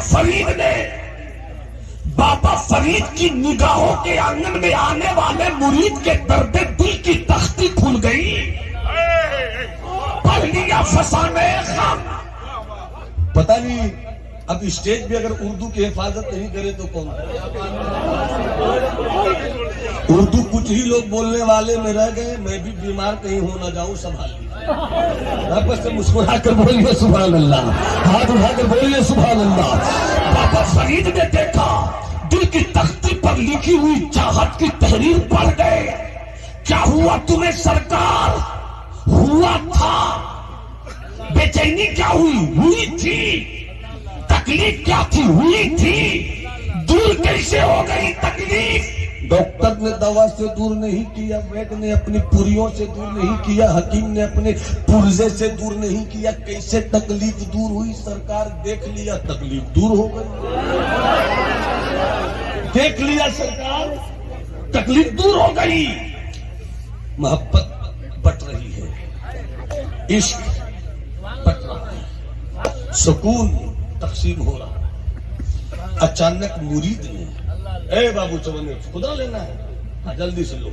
फरीद ने बाबा फरीद की निगाहों के आंगन में आने वाले मुरीद के दर्द दिल की तख्ती खुल गई। पढ़ लिया फसाने खाम। पता नहीं अब स्टेज पे अगर उर्दू की हिफाजत नहीं करे तो कौन? उर्दू कुछ ही लोग बोलने वाले में रह गए। मैं भी बीमार कहीं हो ना जाऊं, संभाल लीजिए। आपस से मुस्कुरा कर बोलिए सुभान अल्लाह, हाथ उठा कर बोलिए सुभान अल्लाह। बाबा फरीद ने देखा दिल की तख्ती पर लिखी हुई चाहत की तहरीर पढ़ गए। क्या हुआ तुम्हें सरकार? हुआ था। बेचैनी क्या हुई थी। तकलीफ क्या थी? हुई थी। दूर कैसे हो गई तकलीफ? डॉक्टर ने दवा से दूर नहीं किया, वैद्य ने अपनी पुरियों से दूर नहीं किया, हकीम ने अपने पुर्जे से दूर नहीं किया। कैसे तकलीफ दूर हुई? सरकार देख लिया, तकलीफ दूर हो गई। देख लिया सरकार, तकलीफ दूर हो गई। मोहब्बत बट रही है, इश्क बट रहा है, सुकून तकसीम हो रहा है। अचानक मुरीद ने, ए बाबू चवने खुदा लेना है, हाँ, जल्दी से लो,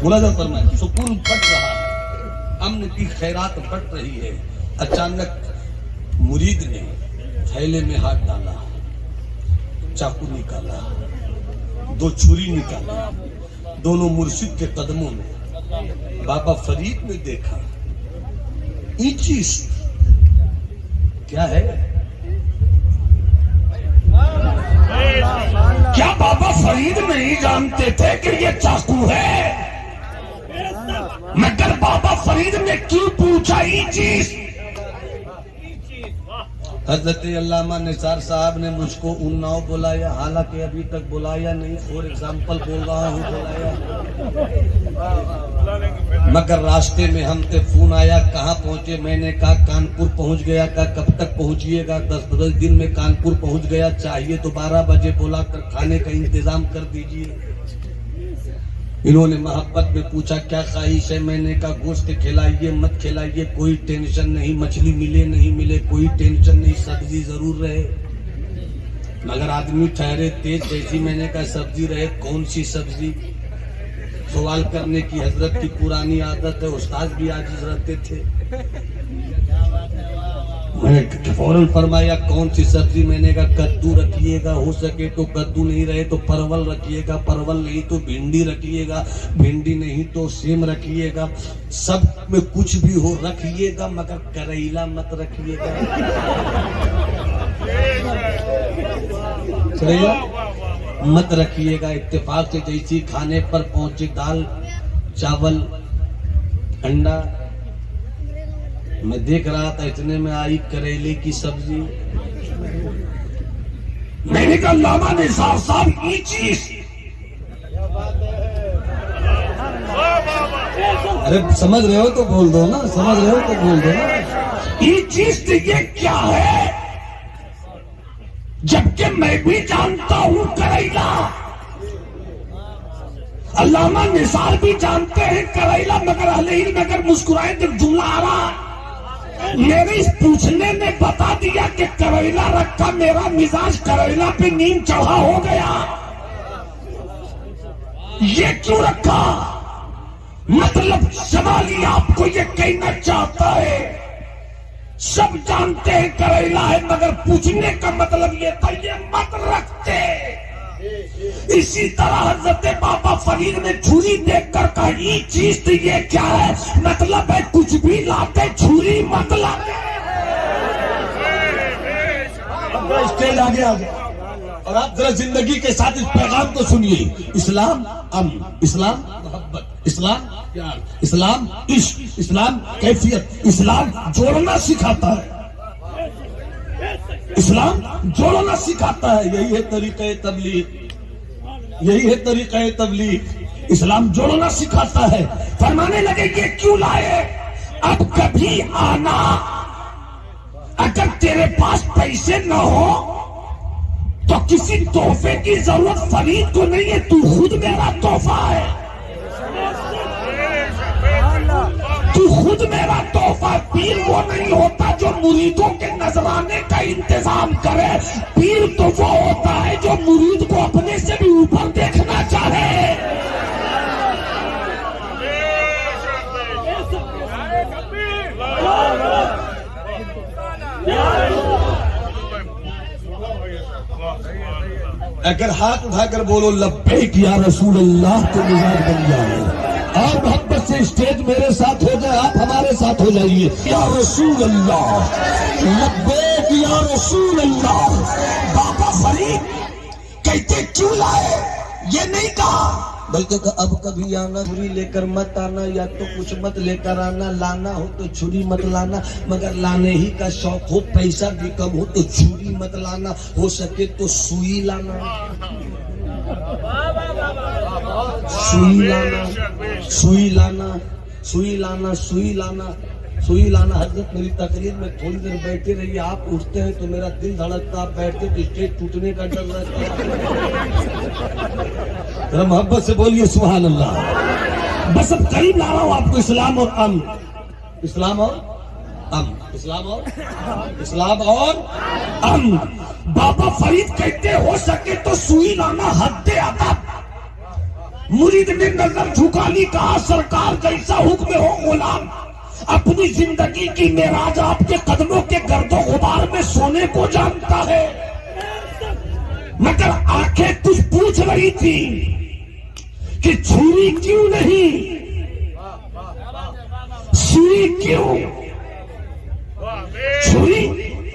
मुलाज़म फरमाए। सुकून बट रहा है, अमन की खैरात बट रही है। अचानक मुरीद ने थैले में हाथ डाला, चाकू निकाला, दो छुरी निकाला, दोनों मुर्शिद के कदमों में। बाबा फरीद ने देखा, ये चीज क्या है? क्या बाबा फरीद नहीं जानते थे कि ये चाकू है? मगर बाबा फरीद ने क्यों पूछा ये चीज? हजरत अल्लामा निसार साहब ने मुझको उन्नाव बुलाया, हालांकि अभी तक बुलाया नहीं, फॉर एग्जाम्पल बोल रहा हूँ बुलाया। मगर रास्ते में हम पे फोन आया, कहाँ पहुँचे? मैंने कहा कानपुर पहुँच गया। कहा कब तक पहुँचिएगा? 10 दिन में कानपुर पहुँच गया। चाहिए तो 12 बजे बोला कर खाने का इंतजाम कर दीजिए। इन्होंने मोहब्बत में पूछा क्या ख्वाहिश है? मैंने कहा गोश्त खिलाइए, मत खिलाइए, कोई टेंशन नहीं, मछली मिले नहीं मिले कोई टेंशन नहीं, सब्जी जरूर रहे। मगर आदमी ठहरे तेज जैसी। मैंने कहा सब्जी रहे, कौन सी सब्जी? सवाल करने की हजरत की पुरानी आदत है, उस्ताद भी आजिज रहते थे। मैंने फौरन फरमाया कौन सी सब्जी? मैंने कहा कद्दू रखिएगा, हो सके तो कद्दू, नहीं रहे तो परवल रखिएगा, परवल नहीं तो भिंडी रखिएगा, भिंडी नहीं तो सेम रखिएगा, सब में कुछ भी हो रखिएगा, मगर करेला मत रखिएगा। करेला मत रखिएगा। इत्तेफाक से जैसी खाने पर पहुंचे, दाल चावल अंडा, मैं देख रहा था, इतने में आई करेले की सब्जी। मैंने कहा लामा निसार साहब ये चीज, अरे समझ रहे हो तो बोल दो ना, समझ रहे हो तो बोल दो ना। ये चीज तो ये क्या है? जबकि मैं भी जानता हूं करेला, अल्लामा निसार भी जानते हैं करेला, मगर अहले मगर मुस्कुराए जब जुमला आ रहा। मेरे इस पूछने ने बता दिया कि करेला रखा, मेरा मिजाज करेला पे नींद चढ़ा हो गया। ये क्यों रखा? मतलब सवाली आपको ये कहना चाहता है, सब जानते हैं करेला है, मगर पूछने का मतलब ये था ये मत रखते। इसी तरह हजरत बाबा फरीद ने छुरी देखकर कहा ये चीज तो ये क्या है? मतलब है कुछ भी लाते छुरी मत लाते। स्टेज आगे आ गया और आप जरा जिंदगी के साथ इस पैगाम को सुनिए। इस्लाम अमन, इस्लाम मोहब्बत, इस्लाम प्यार, इस्लाम इश्क, इस्लाम कैफियत, इस्लाम जोड़ना सिखाता है। इस्लाम जोड़ना सिखाता है। यही है तरीक़े तबलीग, यही है तरीक़े तबलीग। इस्लाम जोड़ना सिखाता है। फरमाने लगे ये क्यों लाए? अब कभी आना, अगर तेरे पास पैसे न हो तो किसी तोहफे की जरूरत फरीद को नहीं है, तू खुद मेरा तोहफा है, तू खुद मेरा तोहफा। पीर वो नहीं होता जो मुरीदों के नजराने का इंतजाम करे, पीर तो वो होता है जो मुरीद को अपने से भी ऊपर देखना चाहे। अगर हाथ उठाकर बोलो लब्बैक या रसूल अल्लाह तो मिजाज बन जाए। और मोहब्बत से स्टेज मेरे साथ हो जाए, आप हमारे साथ हो जाइए। या रसूल अल्लाह, लब्बैक या रसूल अल्लाह। बाबा फरीद कहते क्यों लाए, ये नहीं कहा, बल्कि अब कभी आना छुरी लेकर मत आना, या तो कुछ मत लेकर आना, लाना हो तो छुरी मत लाना, मगर लाने ही का शौक हो, पैसा भी कम हो तो छुरी मत लाना, हो सके तो सुई लाना, सुई लाना, सुई लाना, सुई लाना, सुई लाना, सुई लाना। हजरत मेरी तकरीर में थोड़ी देर बैठे रहिए, आप उठते हैं तो मेरा दिल धड़कता, आप बैठते तो स्टेज टूटने का डर रहता है। मोहब्बत से बोलिए सुभान अल्लाह। बस अब करीब ला रहा हूं आपको इस्लाम और अमन, इस्लाम और अमन, इस्लाम और इस्लाम और अमन। बाबा फरीद कहते हो सके तो सुई लाना, हद अदब। मुरीद ने नजर झुका ली, कहा सरकार जैसा हुक्म हो गुलाम। अपनी जिंदगी की मेराज आपके कदमों के गर्दो गुबार में सोने को जानता है, मगर आंखें कुछ पूछ रही थी कि छुरी क्यों नहीं, सुई क्यों, छुरी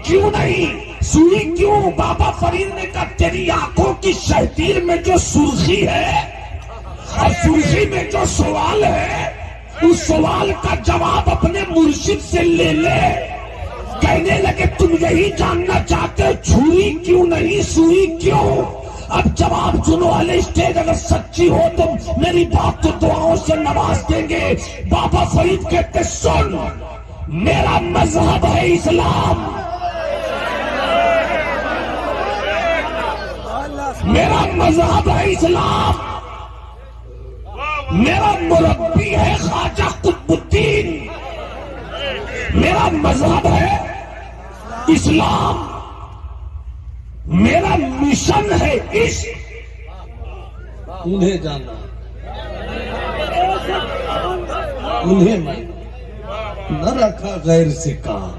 क्यों नहीं, सुई क्यों। बाबा फरीद ने कहा तेरी आंखों की शहतीर में जो सुर्खी है और सुर्खी में जो सवाल है, उस सवाल का जवाब अपने मुर्शिद से ले ले। कहने लगे तुम यही जानना चाहते हो छुरी क्यों नहीं, सुई क्यों। अब जवाब सुनो, वाले स्टेज अगर सच्ची हो तो मेरी बात तो दुआओं से नवाज देंगे। बाबा फरीद कहते सुन, मेरा मजहब है इस्लाम, मेरा मजहब है इस्लाम, मेरा मुरब्बी है ख्वाजा कुतुबुद्दीन, मेरा मजहब है इस्लाम, मेरा मिशन है इश्क। उन्हें जाना, उन्हें न रखा गैर से कहा,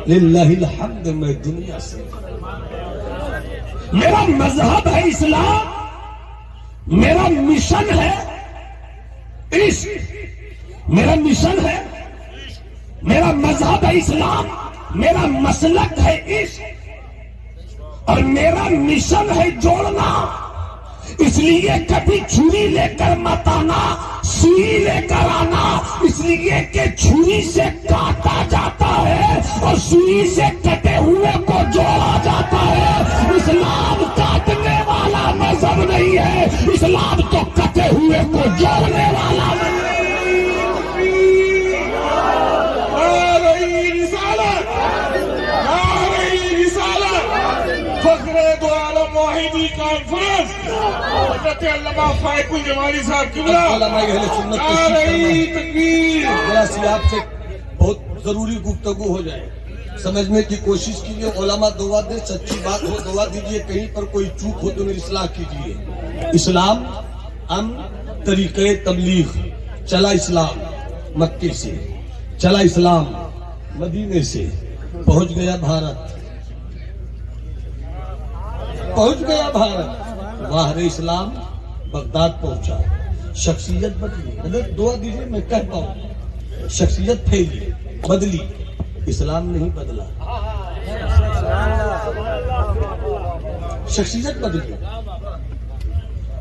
लिल्लाहिल हम्द मैं दुनिया से। मेरा मजहब है इस्लाम, मेरा मिशन है इश्क, मेरा मिशन है, मेरा मजहब है इस्लाम, मेरा मसलक है इश्क, और मेरा मिशन है जोड़ना। इसलिए कभी छुरी लेकर मत आना, सुई लेकर आना, इसलिए कि छुरी से काटा जाता है और सुई से कटे हुए को जोड़ा जाता है। इस्लाम काटने वाला मजहब नहीं है, इस्लाम तो कटे हुए को जोड़ने वाला कॉन्फ्रेंस हज़रत अल्लामा फाइकुल जमाली साहब किबला जरा सी आपसे बहुत जरूरी गुफ्तगू हो जाए, समझने की कोशिश कीजिए। उलमा दुआ दे, सच्ची बात हो दुआ दीजिए, कहीं पर कोई चूक हो तो मेरी इस्लाह कीजिए। इस्लाम तरीक़े तबलीग चला, इस्लाम मक्के से चला, इस्लाम मदीने से पहुंच गया भारत, पहुंच गया भारत। वाह रे इस्लाम बगदाद पहुंचा, शख्सियत बदली। अगर दुआ दीजिए मैं कह पाऊं, शख्सियत फैली बदली, इस्लाम नहीं बदला, शख्सियत बदली।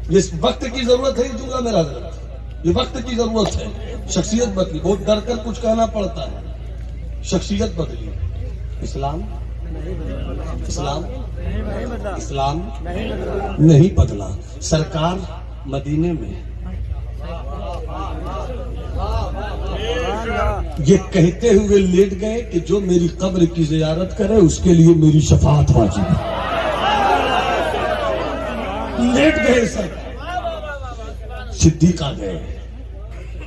ये वक्त की जरूरत है, ये जुमला मेरा गलत, ये वक्त की जरूरत है। शख्सियत बदली, बहुत डर कर कुछ कहना पड़ता है। शख्सियत बदली, इस्लाम, इस्लाम, इस्लाम नहीं बदला। सरकार मदीने में ये कहते हुए लेट गए कि जो मेरी कब्र की जियारत करे उसके लिए मेरी शफाअत वाजिब है। लेट गए सरकार, सिद्दीक आ गए,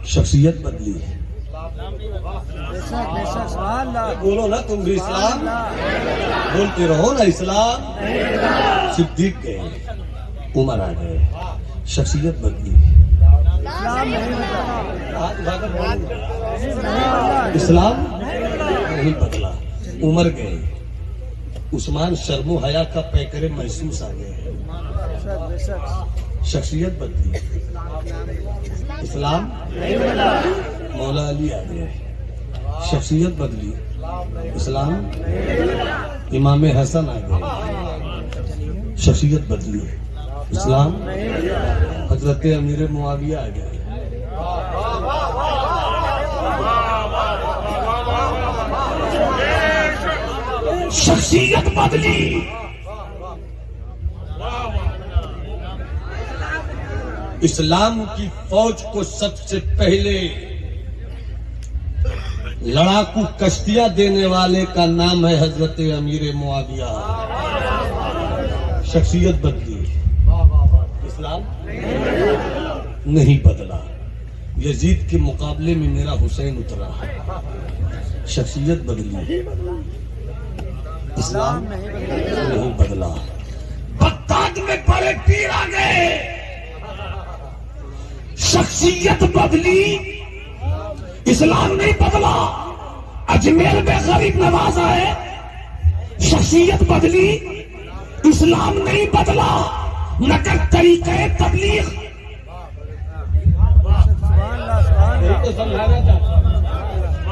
शख्सियत बदली है। बोलो ना तुम भी इस्लाम, बोलते रहो ना इस्लाम। सिद्दीक गए, उमर आ गए, शख्सियत बदली। इस्लाम नहीं बदला। उमर गए, उस्मान शर्मो हया का पैकरे महसूस आ गए, शख्सियत बदली। इस्लाम मौला अली आ गए, शख्सियत बदली। इस्लाम इमाम हसन आ गए, शख्सियत बदली। इस्लाम हजरत अमीर मुआविया आ गए। शख्सियत बदली। इस्लाम की फौज को सबसे पहले लड़ाकू कश्तियां देने वाले का नाम है हजरत अमीर मुआविया। शख्सियत बदली, इस्लाम नहीं बदला। यजीद के मुकाबले में मेरा हुसैन उतरा, शख्सियत बदली। इस्लाम नहीं बदला। बगदाद में बड़े पीर आ गए, शख्सियत बदली। इस्लाम नहीं बदला। अजमेर में गरीब नवाज आए, शख्सियत बदली। इस्लाम नहीं बदला मगर तरीक़े तबलीग।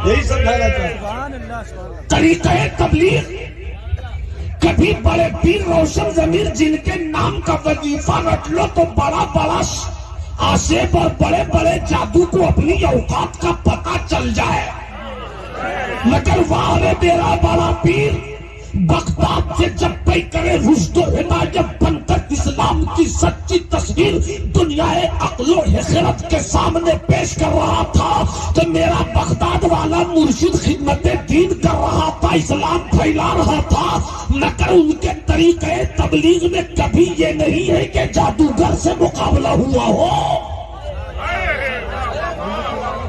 यही समझाना चाहता। तरीक़े तबलीग। कभी बड़े पीर रोशन जमीर जिनके नाम का वजीफा रट लो तो बड़ा बड़ा आसेब और बड़े बड़े जादू को अपनी औकात का पता चल जाए, मगर वाह रे मेरा बड़ा पीर बगदाद से जब पे करे रुश्दो हिदायत बनकर इस्लाम की सच्ची तस्वीर दुनियाए अक्लो हिकरत के सामने पेश कर रहा था, तो मेरा बगदाद वाला मुर्शिद खिदमत दीन कर रहा था, इस्लाम फैला रहा था। मगर उनके तरीके तबलीग में कभी ये नहीं है कि जादूगर से मुकाबला हुआ हो।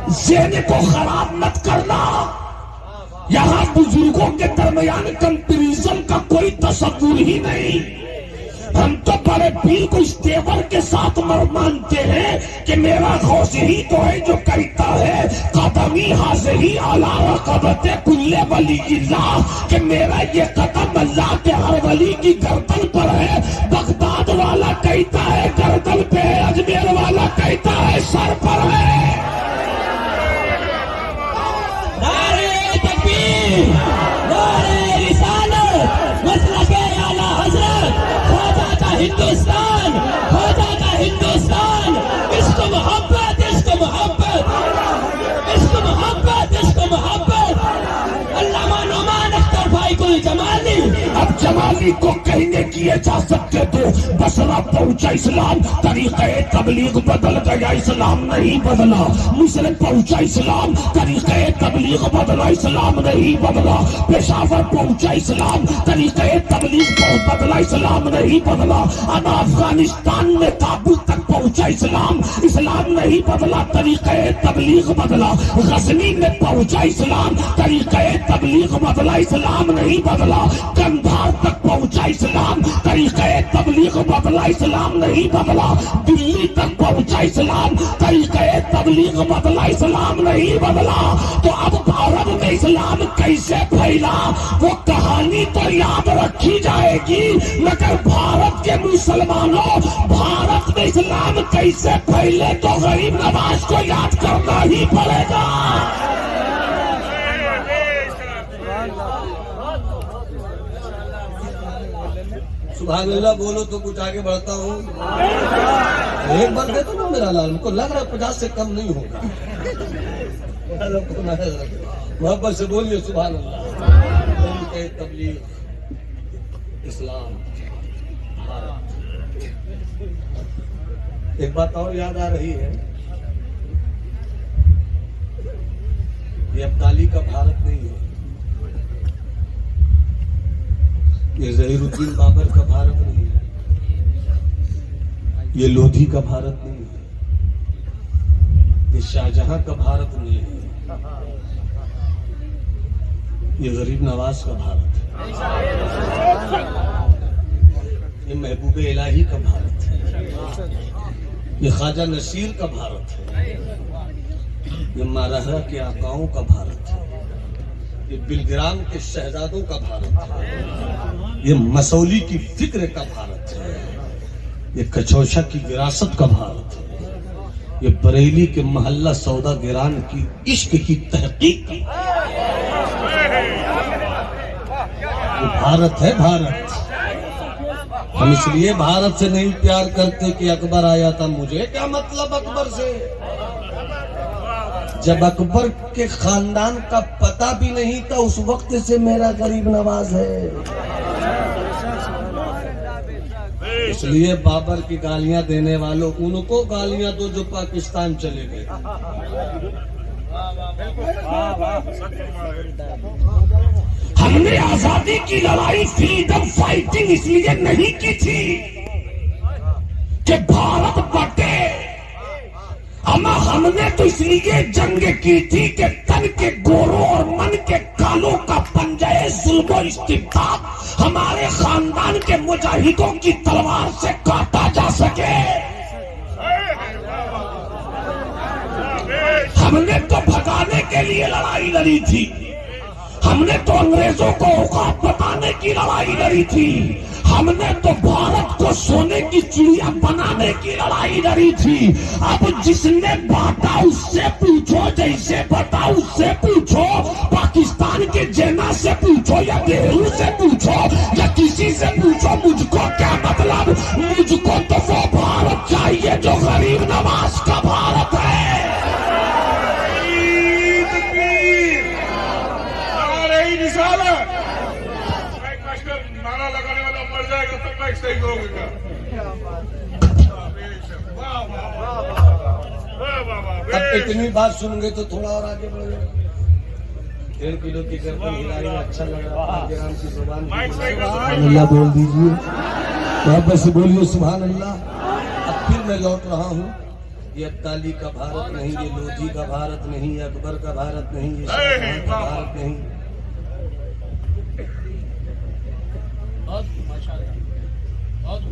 ज़हन को खराब मत करना। यहाँ बुजुर्गों के दरमियान कंपैरिजन का कोई तस्वुर ही नहीं। हम तो बड़े पीर को इस तेवर के साथ मानते हैं कि मेरा गौस ही तो है जो कहता है कदमी हाज़िरी अला रक़बते कुल्ले वलीइल्लाह, कि मेरा ये कदम अल्लाह के हर वली की गर्दन पर है। बगदाद वाला कहता है गर्दन पे है, अजमेर वाला कहता है सर पर है। हिंदुस्तान हो जाता हिंदुस्तान। इश्क मोहब्बत, इश्क मोहब्बत, इश्क मोहब्बत, इश्क मोहब्बत। अल्लामा नुमान अख्तर भाई कुल जमाली। अब जमाली को कहने किए जा सकते थे बसरा पहुंचा इस्लाम, तरीक़े तबलीग बदल गया, इस्लाम नहीं बदला। मिस्र पहुंचा इस्लाम, तरीक़े तबलीग बदला, इस्लाम नहीं बदला। पेशावर पहुंचा इस्लाम, तरीक़े तबलीग बदला, इस्लाम नहीं बदला। अब अफगानिस्तान में काबुल तक पहुंचा इस्लाम, इस्लाम नहीं बदला, तरीक़े तबलीग बदला। गजनी में पहुंचा इस्लाम, तरीक़े तबलीग बदला, इस्लाम नहीं बदला। कंधार तक पहुंचा इस्लाम, तरीक़े तबलीग बदला, इस्लाम नहीं बदला। दिल्ली तक पहुंचा इस्लाम, तरीक़े तबलीग बदला, इस्लाम नहीं बदला। तो अब भारत में इस्लाम कैसे फैला वो कहानी तो याद रखी जाएगी, मगर भारत के मुसलमानों भारत में इस्लाम कैसे फैले तो गरीब नवाज को याद करना ही पड़ेगा। सुभान अल्लाह बोलो तो कुछ आगे बढ़ता हूँ। एक बार दे दो ना मेरा लाल, मुझको लग रहा है 50 से कम नहीं होगा। मोहब्बत से बोलिए सुभान अल्लाह। तबलीग इस्लाम भारत। एक बात और याद आ रही है, ये अब्दाली का भारत नहीं है, ये ज़हीरुद्दीन बाबर का भारत नहीं है, ये लोधी का भारत नहीं है, ये शाहजहां का भारत नहीं है, ये गरीब नवाज का भारत है, ये महबूब इलाही का भारत है, ये ख्वाजा नसीर का भारत है, ये मारहरा के आकाओं का भारत है, ये बिलग्राम के शहजादों का भारत है, ये मसौली की फिक्र का भारत है, ये कचौशा की विरासत का भारत है, ये बरेली के मोहल्ला सौदा गिरान की इश्क की तहकीक का ये भारत है। भारत हम इसलिए भारत से नहीं प्यार करते कि अकबर आया था, मुझे क्या मतलब अकबर से, जब अकबर के खानदान का पता भी नहीं था उस वक्त से मेरा गरीब नवाज है। इसलिए बाबर की गालियां देने वालों उनको गालियां दो जो पाकिस्तान चले गए। हमने आजादी की लड़ाई फ्रीडम फाइटिंग इसलिए नहीं की थी कि भारत बटे, अमा हमने तो इसलिए जंग की थी कि तन के गोरों और मन के कालों का पंजाए जुल्म और इस्तिबदाद हमारे खानदान के मुजाहिदों की तलवार से काटा जा सके। हमने तो भगाने के लिए लड़ाई लड़ी थी, हमने तो अंग्रेजों को औकात बताने की लड़ाई लड़ी थी, हमने तो भारत को सोने की चिड़िया बनाने की लड़ाई लड़ी थी। अब जिसने बांटा उससे पूछो, जैसे बता उससे पूछो, पाकिस्तान के जेना से पूछो या नेहरू से पूछो या किसी से पूछो, मुझको क्या मतलब, मुझको तो वो भारत चाहिए जो गरीब नवाज का भारत है। नारा लगाने वाला मर जाएगा तब मैं सही होगा। अब इतनी बात सुनोगे तो थोड़ा और आगे बढ़ो। 1.5 किलो की गर्दन हिलाई, अच्छा लग रहा है। राम की जुबान सुभान अल्लाह बोल दीजिए, वापस से बोलिए सुभान अल्लाह। अब फिर मैं लौट रहा हूँ, ये अब्दाली का भारत नहीं, ये लोधी का भारत नहीं, ये अकबर का भारत नहीं, ये शाहजहां का भारत नहीं,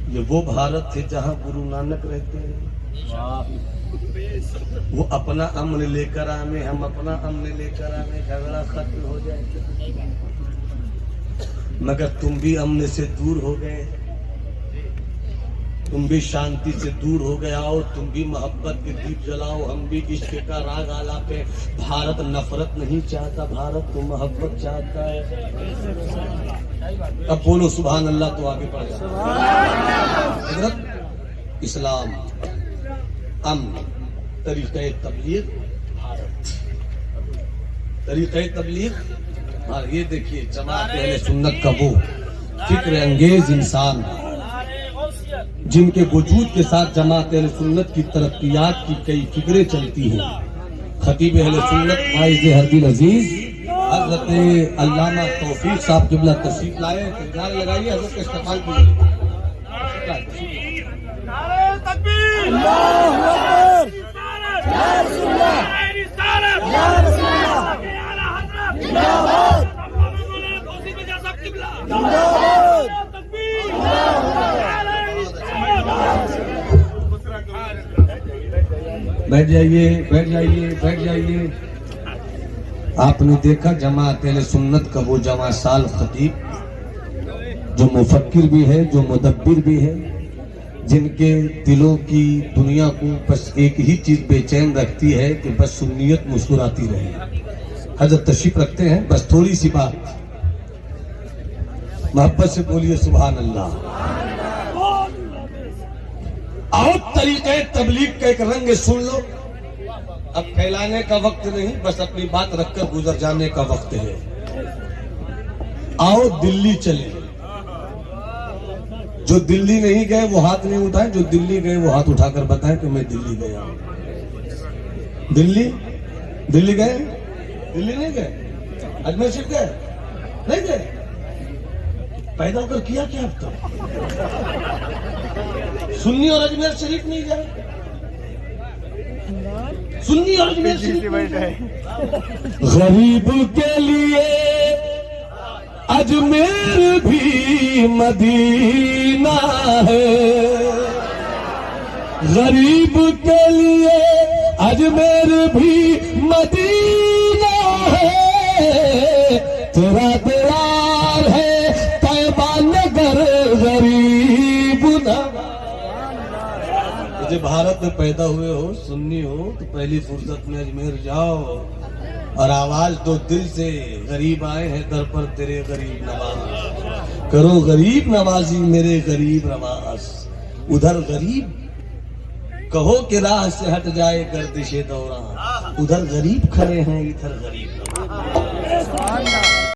ये वो भारत थे जहाँ गुरु नानक रहते हैं। वो अपना अमन लेकर आने, हम अपना अमन लेकर आने, झगड़ा खत्म हो जाए। मगर तुम भी अमन से दूर हो गए, तुम भी शांति से दूर हो गए। आओ तुम भी मोहब्बत के दीप जलाओ, हम भी इश्क का राग आलापे। भारत नफरत नहीं चाहता, भारत तो मोहब्बत चाहता है। अब बोलो सुभान अल्लाह तो आगे बढ़ जाओ। हजरत इस्लाम, अमन, तरीक़े तबलीग भारत, तरीक़े तबलीग। और ये देखिए जमात अहले सुन्नत का वो फिक्र अंगेज इंसान जिनके वजूद के साथ जमात अहले सुन्नत की तरक्कियात की कई फिक्रें चलती हैं। खतीब अहले सुन्नत वाइज़ हरदिल अजीज हजरत अल्लामा तौफीक साहब किबला तशरीफ लाए। गाने लगाइए, हजरत के इस्तक़बाल कीजिए। बैठ जाइए, बैठ जाइए, बैठ जाइए। आपने देखा जमात अहले सुन्नत का वो जमा साल खतीब जो मुफक्किर भी है, जो मुदब्बिर भी है, जिनके दिलों की दुनिया को बस एक ही चीज बेचैन रखती है कि बस सुन्नियत मुस्कुराती रहे। हजरत तशरीफ रखते हैं, बस थोड़ी सी बात मोहब्बत से बोलिए सुभान अल्लाह। आओ तरीक़े तबलीग का एक रंग सुन लो। अब फैलाने का वक्त नहीं, बस अपनी बात रखकर गुजर जाने का वक्त है। आओ दिल्ली चले, जो दिल्ली नहीं गए वो हाथ नहीं उठाए, जो दिल्ली गए वो हाथ उठाकर बताएं कि मैं दिल्ली गया। दिल्ली, दिल्ली गए? दिल्ली नहीं गए? अजमेर शरीफ गए? नहीं गए? पैदा होकर किया क्या अब तक? सुन्नी और अजमेर शरीफ नहीं गए। सुन्नी और अजमेर शरीफ गरीब के लिए अजमेर भी मदीना है, गरीब के लिए अजमेर भी मदीना है, तेरा दयाल है तैबा नगर गरीब ना। जब भारत में पैदा हुए हो, सुन्नी हो, तो पहली फुर्सत में अजमेर जाओ और आवाज दो दिल से, गरीब आए हैं दर पर तेरे गरीब नवाज, करो गरीब नवाजी मेरे गरीब नवाज। उधर गरीब कहो कि राह से हट जाए गर्दिशे दौरान, उधर गरीब खड़े हैं इधर गरीब।